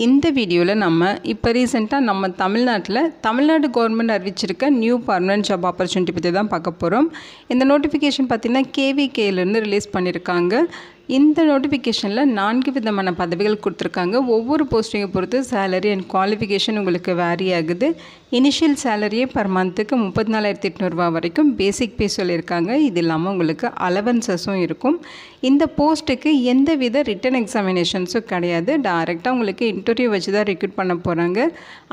இந்த வீடியோவில் நம்ம இப்போ ரீசெண்டாக நம்ம தமிழ்நாடு கவர்மெண்ட் அறிவிச்சிருக்க நியூ பர்மனன்ட் ஜாப் ஆப்பர்ச்சுனிட்டி பற்றி தான் பார்க்க போகிறோம். இந்த நோட்டிஃபிகேஷன் பார்த்திங்கன்னா கேவிகேலேருந்து ரிலீஸ் பண்ணியிருக்காங்க. இந்த நோட்டிஃபிகேஷனில் 4 விதமான பதவிகள் கொடுத்துருக்காங்க. ஒவ்வொரு போஸ்டிங்கை பொறுத்து சேலரி அண்ட் குவாலிஃபிகேஷன் உங்களுக்கு வேரி ஆகுது. இனிஷியல் சேலரியே பர் மந்த்துக்கு 34,800 ரூபா வரைக்கும் பேசிக் பே சொல்லியிருக்காங்க. இது இல்லாமல் உங்களுக்கு அலவன்சஸும் இருக்கும். இந்த போஸ்ட்டுக்கு எந்த வித ரிட்டன் எக்ஸாமினேஷன்ஸும் கிடையாது. டைரெக்டாக உங்களுக்கு இன்டர்வியூ வச்சு தான் ரெக்ரூட் பண்ண போகிறாங்க.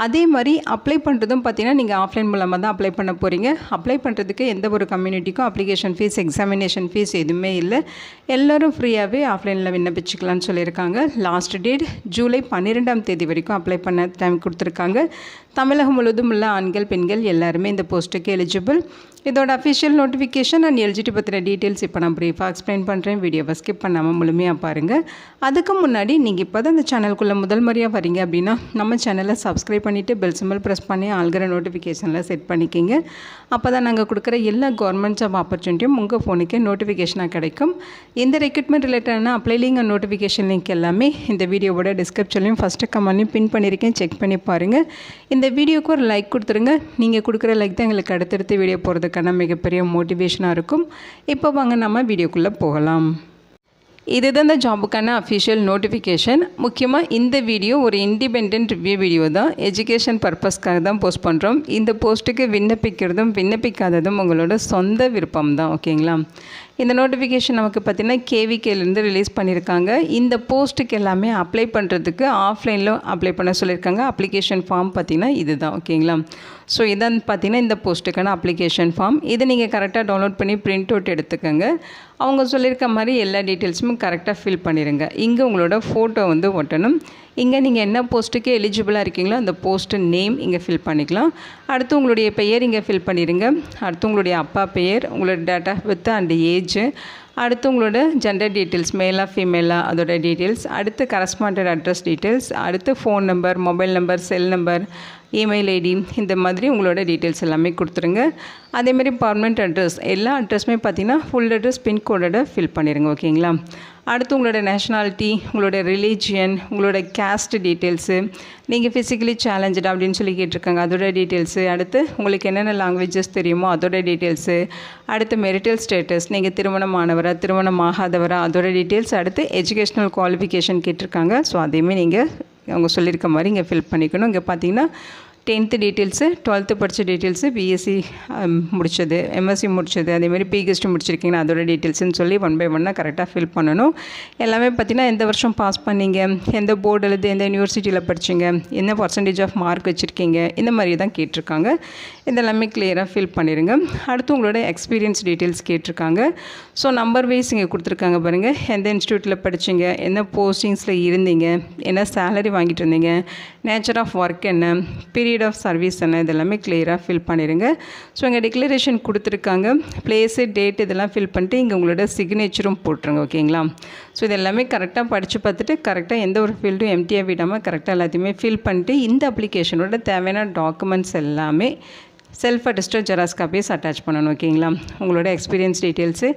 அதே மாதிரி அப்ளை பண்ணுறதும் பார்த்திங்கன்னா நீங்கள் ஆஃப்லைன் மூலமாக தான் அப்ளை பண்ண போகிறீங்க. அப்ளை பண்ணுறதுக்கு எந்த ஒரு கம்யூனிட்டிக்கும் அப்ளிகேஷன் ஃபீஸ் எக்ஸாமினேஷன் ஃபீஸ் எதுவுமே இல்லை. எல்லோரும் ஃப்ரீயாக ஆஃப்லைனில் விண்ணப்பிச்சுக்கலான்னு சொல்லியிருக்காங்க. லாஸ்ட் டேட் ஜூலை 12ஆம் தேதி வரைக்கும் அப்ளை பண்ண டைம் கொடுத்துருக்காங்க. தமிழகம் முழுவதும் உள்ள ஆண்கள் பெண்கள் எல்லாருமே இந்த போஸ்ட்டுக்கு எலிஜிபிள். இதோட அஃபிஷியல் நோட்டிஃபிகேஷன் அண்ட் எலிஜிபிலிட்டி பற்றின டீட்டெயில்ஸ் இப்போ நான் ப்ரீஃபாக எக்ஸ்பிளைன் பண்ணுறேன். வீடியோவை ஸ்கிப் பண்ணாமல் முழுமையாக பாருங்கள். அதுக்கு முன்னாடி நீங்கள் இப்போ தான் இந்த சேனலுக்குள்ளே முதல் முறையாக வரீங்க அப்படின்னா நம்ம சேனலை சப்ஸ்கிரைப் பண்ணிவிட்டு பெல் சிம்பிள் ப்ரெஸ் பண்ணி ஆல்கிற நோட்டிஃபிகேஷனில் செட் பண்ணிக்கிங்க. அப்போ தான் நாங்கள் கொடுக்குற எல்லா கவர்மெண்ட் ஜாப் ஆப்பர்ச்சுனிட்டியும் உங்கள் ஃபோனுக்கு நோட்டிஃபிகேஷனாக கிடைக்கும். இந்த ரெக்ரூட்மெண்ட் ரிலேட்டடான apply link and notification link எல்லாமே இந்த வீடியோவோட டிஸ்கிரிப்ஷன்லையும் ஃபஸ்ட்டு கமெண்ட்லையும் பின் பண்ணியிருக்கேன். செக் பண்ணி பாருங்கள். இந்த வீடியோக்கு ஒரு லைக் கொடுத்துருங்க. நீங்கள் கொடுக்குற லைக் தான் எங்களுக்கு அடுத்தடுத்து வீடியோ போகிறதுக்கான மிகப்பெரிய மோட்டிவேஷனாக இருக்கும். இப்போ வாங்க நம்ம வீடியோக்குள்ளே போகலாம். இதுதான் இந்த ஜாபுக்கான அஃபிஷியல் நோட்டிஃபிகேஷன். முக்கியமாக இந்த வீடியோ ஒரு இண்டிபெண்ட் ரிவ்யூ வீடியோ தான். எஜுகேஷன் பர்பஸ்க்காக தான் போஸ்ட் பண்ணுறோம். இந்த போஸ்ட்டுக்கு விண்ணப்பிக்கிறதும் விண்ணப்பிக்காததும் உங்களோட சொந்த விருப்பம் தான். ஓகேங்களா? இந்த நோட்டிஃபிகேஷன் நமக்கு பார்த்திங்கன்னா கேவிகேலேருந்து ரிலீஸ் பண்ணியிருக்காங்க. இந்த போஸ்ட்டுக்கு எல்லாமே அப்ளை பண்ணுறதுக்கு ஆஃப்லைனில் அப்ளை பண்ண சொல்லியிருக்காங்க. அப்ளிகேஷன் ஃபார்ம் பார்த்திங்கன்னா இது தான். ஓகேங்களா? ஸோ இதான் பார்த்திங்கன்னா இந்த போஸ்ட்டுக்கான அப்ளிகேஷன் ஃபார்ம். இதை நீங்கள் கரெக்டாக டவுன்லோட் பண்ணி பிரிண்ட் அவுட் எடுத்துக்கோங்க. அவங்க சொல்லியிருக்க மாதிரி எல்லா டீட்டெயில்ஸும் கரெக்டாக ஃபில் பண்ணிடுங்க. இங்கே உங்களோட ஃபோட்டோ வந்து ஒட்டணும். இங்கே நீங்கள் என்ன போஸ்ட்டுக்கு எலிஜிபிளாக இருக்கீங்களோ அந்த போஸ்ட்டு நேம் இங்கே ஃபில் பண்ணிக்கலாம். அடுத்து உங்களுடைய பெயர் இங்கே ஃபில் பண்ணிடுங்க. அடுத்து உங்களுடைய அப்பா பெயர், உங்களோட date of birth and age, அடுத்து உங்களோட ஜெண்டர் டீட்டெயில்ஸ், மேலாக ஃபீமேலாக அதோட டீட்டெயில்ஸ், அடுத்து கரஸ்பாண்டட் அட்ரஸ் டீட்டெயில்ஸ், அடுத்து phone number, mobile number, cell number, email ID, இந்த மாதிரி உங்களோட டீட்டெயில்ஸ் எல்லாமே கொடுத்துருங்க. அதேமாதிரி பர்மனெண்ட் அட்ரஸ், எல்லா அட்ரஸுமே பார்த்திங்கன்னா ஃபுல் அட்ரஸ் பின்கோடோட ஃபில் பண்ணிடுங்க. ஓகேங்களா? அடுத்து உங்களோட நேஷ்னாலிட்டி, உங்களோட ரிலீஜியன், உங்களோட கேஸ்ட் டீட்டெயில்ஸு, நீங்கள் ஃபிசிக்கலி சேலஞ்சட் அப்படின்னு சொல்லி கேட்டிருக்காங்க அதோட டீட்டெயில்ஸு, அடுத்து உங்களுக்கு என்னென்ன லாங்குவேஜஸ் தெரியுமோ அதோட டீட்டெயில்ஸு, அடுத்து மெரிட்டல் ஸ்டேட்டஸ், நீங்கள் திருமணமானவரா திருமணம் ஆகாதவரா அதோட டீட்டெயில்ஸ், அடுத்து எஜுகேஷ்னல் குவாலிஃபிகேஷன் கேட்டிருக்காங்க. ஸோ அதையுமே நீங்கள் அவங்க சொல்லியிருக்க மாதிரி இங்கே ஃபில் பண்ணிக்கணும். இங்கே பார்த்தீங்கன்னா 10th டீட்டெயில்ஸு, 12th படித்த டீட்டெயில்ஸு, பிஎஸ்சி முடித்தது, எம்எஸ்சி முடித்தது, அதேமாதிரி பிஹெச்டி முடிச்சிருக்கீங்கன்னா அதோட டீட்டெயில்ஸுன்னு சொல்லி 1 by 1 கரெக்டாக ஃபில் பண்ணணும். எல்லாமே பார்த்திங்கன்னா எந்த வருஷம் பாஸ் பண்ணீங்க, எந்த போர்டு எழுது, எந்த யூனிவர்சிட்டியில் படிச்சிங்க, என்ன பர்சன்டேஜ் ஆஃப் மார்க் வச்சுருக்கீங்க, இந்த மாதிரி தான் கேட்டிருக்காங்க. இதெல்லாமே கிளியராக ஃபில் பண்ணிடுங்க. அடுத்து உங்களோட எக்ஸ்பீரியன்ஸ் டீட்டெயில்ஸ் கேட்டிருக்காங்க. ஸோ நம்பர் வைஸ் இங்கே கொடுத்துருக்காங்க பாருங்கள். எந்த இன்ஸ்டியூட்டில் படிச்சிங்க, என்ன போஸ்டிங்ஸில் இருந்தீங்க, என்ன சேலரி வாங்கிட்டு இருந்தீங்க, நேச்சர் ஆஃப் ஒர்க் என்ன, பீரியட் ஆஃப் சர்வீஸ் என்ன, இதெல்லாமே கிளியராக ஃபில் பண்ணிடுங்க. ஸோ இங்கே டிக்ளரேஷன் கொடுத்துருக்காங்க. பிளேஸு, டேட் இதெல்லாம் ஃபில் பண்ணிட்டு இங்கே உங்களோட சிக்னேச்சரும் போட்டுருங்க. ஓகேங்களா? ஸோ இதெல்லாமே கரெக்டாக படித்து பார்த்துட்டு கரெக்டாக எந்த ஒரு ஃபீல்டும் எம்டியாக விடாமல் கரெக்டாக எல்லாத்தையுமே ஃபில் பண்ணிட்டு இந்த அப்ளிகேஷனோட தேவையான டாக்குமெண்ட்ஸ் எல்லாமே self attested xerox copies attach பண்ணணும். ஓகேங்களா? உங்களோட எக்ஸ்பீரியன்ஸ் டீட்டெயில்ஸு,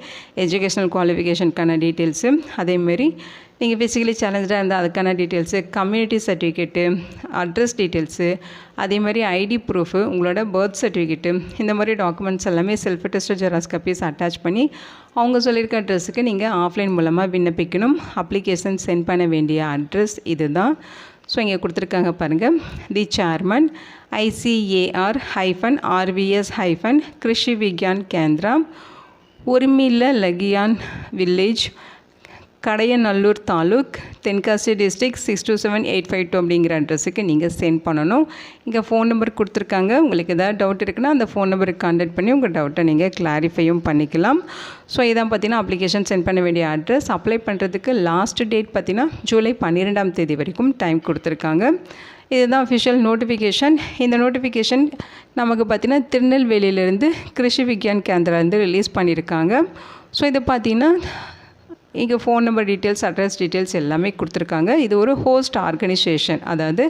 எஜுகேஷ்னல் குவாலிஃபிகேஷனுக்கான டீட்டெயில்ஸு, அதேமாரி நீங்கள் ஃபிசிக்கலி சேலஞ்சாக இருந்தால் அதுக்கான details, community certificate, address details, அதே மாதிரி ஐடி ப்ரூஃபு, உங்களோட பர்த் சர்டிஃபிகேட்டு, இந்த மாதிரி டாக்குமெண்ட்ஸ் எல்லாமே self attested xerox copies attach பண்ணி அவங்க சொல்லியிருக்க அட்ரஸுக்கு நீங்கள் ஆஃப்லைன் மூலமாக விண்ணப்பிக்கணும். அப்ளிகேஷன் சென்ட் பண்ண வேண்டிய அட்ரஸ் இது தான். ஸோ இங்கே கொடுத்துருக்காங்க பாருங்கள். The chairman ICAR-RVS- Krishi Vigyan Kendra, உரிமில்ல லகியான் வில்லேஜ், கடையநல்லூர் தாலுக், தென்காசி டிஸ்ட்ரிக்ட் 627852 அப்படிங்கிற அட்ரஸுக்கு நீங்கள் சென்ட் பண்ணணும். இங்கே ஃபோன் நம்பர் கொடுத்துருக்காங்க. உங்களுக்கு எதாவது டவுட் இருக்குன்னா அந்த ஃபோன் நம்பருக்கு கான்டாக்ட் பண்ணி உங்கள் டவுட்டை நீங்கள் கிளாரிஃபையும் பண்ணிக்கலாம். ஸோ இதான் பார்த்தீங்கன்னா அப்ளிகேஷன் சென்ட் பண்ண வேண்டிய அட்ரஸ். அப்ளை பண்ணுறதுக்கு லாஸ்ட் டேட் பார்த்தீங்கன்னா ஜூலை 12ஆம் தேதி வரைக்கும் டைம் கொடுத்துருக்காங்க. இதுதான் அஃபிஷியல் நோட்டிஃபிகேஷன். இந்த நோட்டிஃபிகேஷன் நமக்கு பார்த்திங்கன்னா திருநெல்வேலியிலேருந்து கிருஷி விக்யான் கேந்திராலேருந்து ரிலீஸ் பண்ணியிருக்காங்க. ஸோ இதை பார்த்திங்கன்னா இங்கே phone number details, address details எல்லாமே கொடுத்துருக்காங்க. இது ஒரு ஹோஸ்ட் ஆர்கனைசேஷன், அதாவது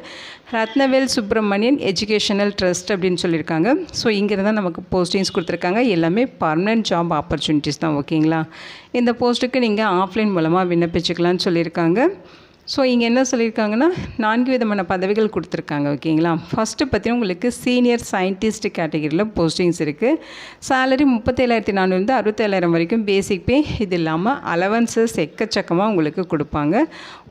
ரத்னவேல் சுப்ரமணியன் எஜுகேஷனல் ட்ரஸ்ட் அப்படின்னு சொல்லியிருக்காங்க. ஸோ இங்கே தான் நமக்கு போஸ்டிங்ஸ் கொடுத்துருக்காங்க. எல்லாமே பர்மனெண்ட் ஜாப் ஆப்பர்ச்சுனிட்டிஸ் தான். ஓகேங்களா? இந்த போஸ்ட்டுக்கு நீங்கள் ஆஃப்லைன் மூலமாக விண்ணப்பிச்சுக்கலான்னு சொல்லியிருக்காங்க. ஸோ இங்கே என்ன சொல்லியிருக்காங்கன்னா 4 விதமான பதவிகள் கொடுத்துருக்காங்க. ஓகேங்களா. ஃபஸ்ட்டு பார்த்தீங்கன்னா உங்களுக்கு சீனியர் சயின்டிஸ்ட் கேட்டகரியில் போஸ்டிங்ஸ் இருக்குது. சேலரி 37,400 67,000 வரைக்கும் பேசிக் பே. இது இல்லாமல் அலவன்சஸ் எக்கச்சக்கமாக உங்களுக்கு கொடுப்பாங்க.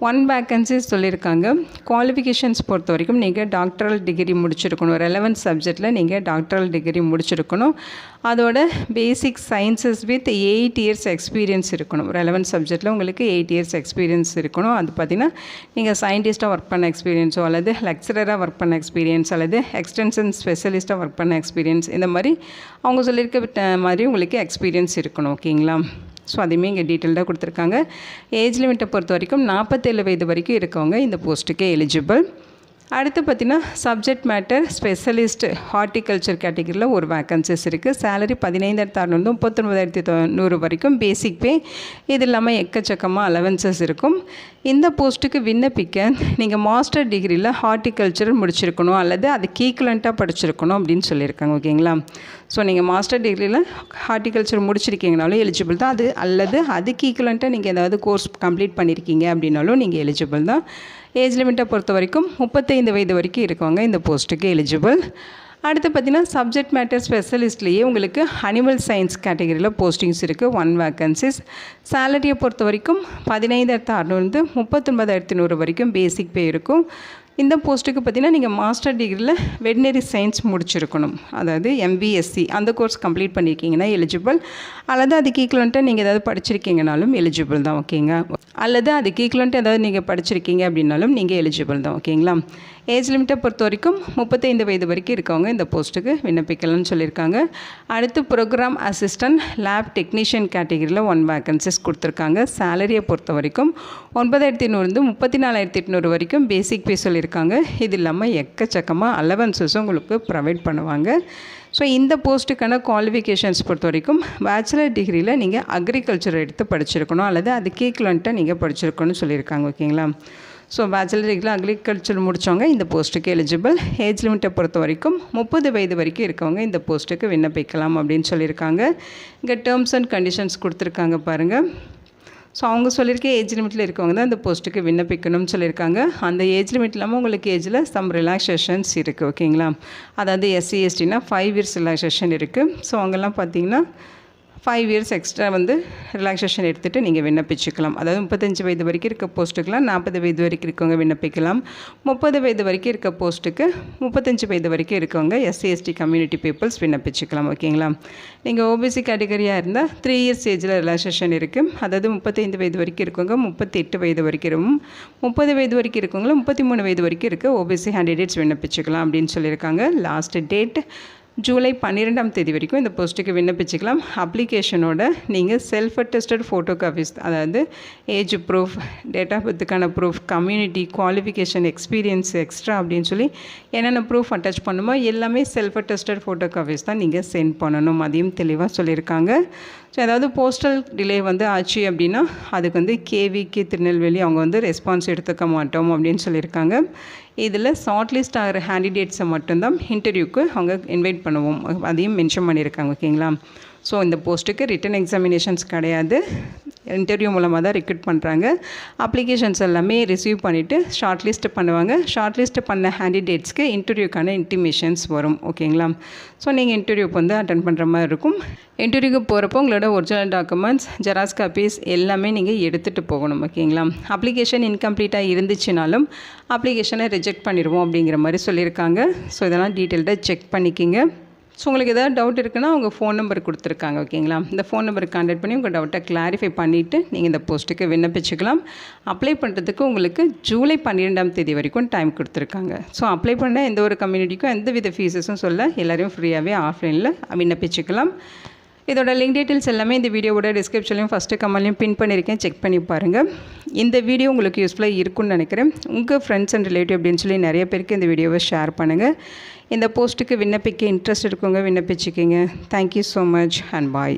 1 வேக்கன்சிஸ் சொல்லியிருக்காங்க. குவாலிஃபிகேஷன்ஸ் பொறுத்த வரைக்கும் நீங்கள் டாக்டரல் டிகிரி முடிச்சிருக்கணும். ரெலவென்ட் சப்ஜெக்டில் நீங்கள் டாக்டரல் டிகிரி முடிச்சிருக்கணும். அதோட basic sciences with 8 years experience இருக்கணும். ரெலவென்ட் சப்ஜெக்டில் உங்களுக்கு 8 இயர்ஸ் எக்ஸ்பீரியன்ஸ் இருக்கணும். அது பார்த்திங்கன்னா நீங்கள் சயின்டிஸ்ட்டாக ஒர்க் பண்ண எக்ஸ்பீரியன்ஸோ அல்லது லெக்சரராக ஒர்க் பண்ண எக்ஸ்பீரியன்ஸ் அல்லது எக்ஸ்டென்ஷன் ஸ்பெஷலிஸ்ட்டாக ஒர்க் பண்ண எக்ஸ்பீரியன்ஸ், இந்த மாதிரி அவங்க சொல்லியிருக்க மாதிரி உங்களுக்கு எக்ஸ்பீரியன்ஸ் இருக்கணும். ஓகேங்களா. ஸோ அதையுமே இங்கே டீட்டெயில்டாக கொடுத்துருக்காங்க. ஏஜ் லிமிட்டை பொறுத்த வரைக்கும் 47 வயது வரைக்கும் இருக்கவங்க இந்த போஸ்ட்டுக்கு எலிஜிபிள். அடுத்து பார்த்திங்கன்னா சப்ஜெக்ட் மேட்டர் ஸ்பெஷலிஸ்ட் ஹார்ட்டிகல்ச்சர் கேட்டகரியில் ஒரு வேக்கன்சிஸ் இருக்குது. சேலரி 15,600 39,900 வரைக்கும் பேசிக் பே. இது இல்லாமல் எக்கச்சக்கமாக அலவன்சஸ் இருக்கும். இந்த போஸ்ட்டுக்கு விண்ணப்பிக்க நீங்கள் மாஸ்டர் டிகிரியில் ஹார்ட்டிகல்ச்சர் முடிச்சிருக்கணும் அல்லது அதுக்கு ஈக்குவலண்ட்டாக படிச்சிருக்கணும் அப்படின்னு சொல்லியிருக்காங்க. ஓகேங்களா. ஸோ நீங்கள் மாஸ்டர் டிகிரியில் ஹார்ட்டிகல்ச்சர் முடிச்சிருக்கீங்கனாலும் எலிஜிபிள் தான். அது அல்லது அதுக்கு ஈக்குவலண்ட்டாக நீங்கள் ஏதாவது கோர்ஸ் கம்ப்ளீட் பண்ணியிருக்கீங்க அப்படின்னாலும் நீங்கள் எலிஜிபிள் தான். ஏஜ் லிமிட்டை பொறுத்த வரைக்கும் 35 வயது வரைக்கும் இருக்கவங்க இந்த போஸ்ட்டுக்கு எலிஜிபிள். அடுத்து பார்த்திங்கன்னா சப்ஜெக்ட் மேட்டர் ஸ்பெஷலிஸ்ட்லேயே உங்களுக்கு அனிமல் சயின்ஸ் கேட்டகரியில் போஸ்டிங்ஸ் இருக்குது. 1 வேக்கன்சிஸ். சேலரியை பொறுத்த வரைக்கும் 15,600 39,100 வரைக்கும் பேசிக் பே இருக்கும். இந்த போஸ்ட்டுக்கு பார்த்திங்கன்னா நீங்கள் மாஸ்டர் டிகிரியில் வெட்டினரி சயின்ஸ் முடிச்சிருக்கணும். அதாவது MBSc அந்த கோர்ஸ் கம்ப்ளீட் பண்ணியிருக்கீங்கன்னா எலிஜிபிள். அல்லது அதுக்கு ஈக்குவலண்ட்டாக நீங்கள் ஏதாவது படிச்சிருக்கீங்கனாலும் எலிஜிபிள் தான். ஓகேங்க. அல்லது அதுக்கு ஈக்குவலண்ட்டாக ஏதாவது நீங்கள் படிச்சிருக்கீங்க அப்படின்னாலும் நீங்கள் எலிஜிபிள் தான். ஓகேங்களா. ஏஜ் லிமிட்டை பொறுத்த வரைக்கும் 35 வயது வரைக்கும் இருக்கவங்க இந்த போஸ்ட்டுக்கு விண்ணப்பிக்கலாம்னு சொல்லியிருக்காங்க. அடுத்து ப்ரோக்ராம் அசிஸ்டன்ட் லேப் டெக்னீஷியன் கேட்டகரியில் 1 வேக்கன்சிஸ் கொடுத்துருக்காங்க. சேலரியை பொறுத்த வரைக்கும் 9,800 34,800 வரைக்கும் பேசிக் பே சொல்லியிருக்காங்க. இது இல்லாமல் எக்கச்சக்கமாக அலவன்சஸும் உங்களுக்கு ப்ரொவைட் பண்ணுவாங்க. ஸோ இந்த போஸ்ட்டுக்கான குவாலிஃபிகேஷன்ஸ் பொறுத்த வரைக்கும் பேச்சுலர் டிகிரியில் நீங்கள் அக்ரிகல்ச்சர் எடுத்து படிச்சிருக்கணும் அல்லது அதுக்கு ஈக்குவலண்ட்டாக நீங்கள் படிச்சிருக்கணும்னு சொல்லியிருக்காங்க. ஓகேங்களா. ஸோ பேச்சுலர் டிகிரியில் அக்ரிகல்ச்சர் முடித்தவங்க இந்த போஸ்ட்டுக்கு எலிஜிபிள். ஏஜ் லிமிட்டை பொறுத்த வரைக்கும் 30 வயது வரைக்கும் இருக்கவங்க இந்த போஸ்ட்டுக்கு விண்ணப்பிக்கலாம் அப்படின்னு சொல்லியிருக்காங்க. இங்கே டேர்ம்ஸ் அண்ட் கண்டிஷன்ஸ் கொடுத்துருக்காங்க பாருங்கள். ஸோ அவங்க சொல்லியிருக்க ஏஜ் லிமிட்டில் இருக்கவங்க தான் இந்த போஸ்ட்டுக்கு விண்ணப்பிக்கணும்னு சொல்லியிருக்காங்க. அந்த ஏஜ் லிமிட் இல்லாமல் உங்களுக்கு ஏஜில் சம் ரிலாக்ஸேஷன்ஸ் இருக்குது. ஓகேங்களா. அதாவது SC STனா 5 இயர்ஸ் ரிலாக்ஸேஷன் இருக்குது. ஸோ அவங்கெல்லாம் பார்த்தீங்கன்னா 5 இயர்ஸ் எக்ஸ்ட்ரா ரிலாக்ஸேஷன் எடுத்துகிட்டு நீங்கள் விண்ணப்பிச்சுக்கலாம். அதாவது 35 வயது வரைக்கும் இருக்க போஸ்ட்டுக்கெலாம் 40 வயது வரைக்கும் இருக்கவங்க விண்ணப்பிக்கலாம். 30 வயது வரைக்கும் இருக்க போஸ்ட்டுக்கு 35 வயது வரைக்கும் இருக்கவங்க SC ST கம்யூனிட்டி பீப்புள்ஸ் விண்ணப்பிச்சுக்கலாம். ஓகேங்களா. நீங்கள் OBC கேட்டகரியாக இருந்தால் 3 இயர்ஸ் ஏஜில் ரிலாக்ஸேஷன் இருக்குது. அதாவது 35 வயது வரைக்கும் இருக்கவங்க 38 வயது வரைக்கும் 30 வயது வரைக்கும் இருக்கவங்கள 33 வயது வரைக்கும் இருக்க OBC கேண்டிடேட்ஸ் விண்ணப்பிச்சுக்கலாம் அப்படின்னு சொல்லியிருக்காங்க. லாஸ்ட் டேட் ஜூலை 12ஆம் தேதி வரைக்கும் இந்த போஸ்ட்டுக்கு விண்ணப்பிச்சுக்கலாம். அப்ளிகேஷனோட நீங்கள் செல்ஃப் அட்டஸ்டட் ஃபோட்டோ காப்பீஸ், அதாவது ஏஜ் ப்ரூஃப், டேட் ஆஃப் பர்த்துக்கான proof, community qualification, experience extra அப்படின்னு சொல்லி என்னென்ன ப்ரூஃப் அட்டாச் பண்ணுமோ எல்லாமே செல்ஃப் அட்டஸ்டட் ஃபோட்டோ காப்பீஸ் தான் நீங்கள் சென்ட் பண்ணணும். அதையும் தெளிவாக சொல்லியிருக்காங்க. ஸோ ஏதாவது போஸ்டல் டிலே ஆச்சு அப்படின்னா அதுக்கு KVK திருநெல்வேலி அவங்க ரெஸ்பான்ஸ் எடுத்துக்க மாட்டோம் அப்படின்னு சொல்லியிருக்காங்க. இதில் ஷார்ட் லிஸ்ட் ஆகிற கேண்டிடேட்ஸை மட்டும்தான் இன்டர்வியூக்கு அவங்க இன்வைட் பண்ணுவோம், அதையும் மென்ஷன் பண்ணியிருக்காங்க. ஓகேங்களா. ஸோ இந்த போஸ்ட்டுக்கு ரிட்டன் எக்ஸாமினேஷன்ஸ் கிடையாது, இன்டர்வியூ மூலமாக தான் ரெக்ரூட் பண்ணுறாங்க. அப்ளிகேஷன்ஸ் எல்லாமே ரிசீவ் பண்ணிவிட்டு ஷார்ட் லிஸ்ட் பண்ணுவாங்க. ஷார்ட் லிஸ்ட் பண்ண கேண்டிடேட்ஸ்க்கு இன்டர்வியூக்கான இன்டிமேஷன்ஸ் வரும். ஓகேங்களா. ஸோ நீங்கள் இன்டர்வியூக்கு அட்டன் பண்ணுற மாதிரி இருக்கும். இன்டர்வியூக்கு போகிறப்போ உங்களோட ஒரிஜினல் டாக்குமெண்ட்ஸ், ஜெராக்ஸ் காப்பீஸ் எல்லாமே நீங்கள் எடுத்துகிட்டு போகணும். ஓகேங்களா. அப்ளிகேஷன் இன்கம்ப்ளீட்டாக இருந்துச்சுனாலும் அப்ளிகேஷனை ரிஜெக்ட் பண்ணிடுவோம் அப்படிங்கிற மாதிரி சொல்லியிருக்காங்க. ஸோ இதெல்லாம் டீட்டெயில்டாக செக் பண்ணிக்கிங்க. ஸோ உங்களுக்கு எதாவது டவுட் இருக்குன்னா அவங்க ஃபோன் நம்பர் கொடுத்துருக்காங்க. ஓகேங்களா. இந்த ஃபோன் நம்பருக்கு கான்டாக்ட் பண்ணி உங்கள் டவுட்டை கிளாரிஃபை பண்ணிவிட்டு நீங்கள் இந்த போஸ்ட்டுக்கு விண்ணப்பிச்சுக்கலாம். அப்ளை பண்ணுறதுக்கு உங்களுக்கு ஜூலை 12ஆம் தேதி வரைக்கும் டைம் கொடுத்துருக்காங்க. ஸோ அப்ளை பண்ண எந்த ஒரு கம்யூனிட்டிக்கும் எந்த வித ஃபீஸஸும் சொல்ல எல்லோரையும் ஃப்ரீயாகவே ஆஃப்லைனில் விண்ணப்பிச்சுக்கலாம். இதோட லிங்க் டீட்டெயில்ஸ் எல்லாமே இந்த வீடியோவோட டிஸ்கிரிப்ஷன்லையும் ஃபஸ்ட்டு கமெண்ட்லையும் பின் பண்ணியிருக்கேன், செக் பண்ணி பாருங்கள். இந்த வீடியோ உங்களுக்கு யூஸ்ஃபுல்லாக இருக்கும்னு நினைக்கிறேன். உங்கள் ஃப்ரெண்ட்ஸ் அண்ட் ரிலேட்டிவ் அப்படின்னு சொல்லி நிறைய பேருக்கு இந்த வீடியோவை ஷேர் பண்ணுங்கள். இந்த போஸ்ட்டுக்கு விண்ணப்பிக்க இன்ட்ரெஸ்ட் இருக்கவங்க விண்ணப்பிச்சுக்கிங்க. Thank you so much and bye.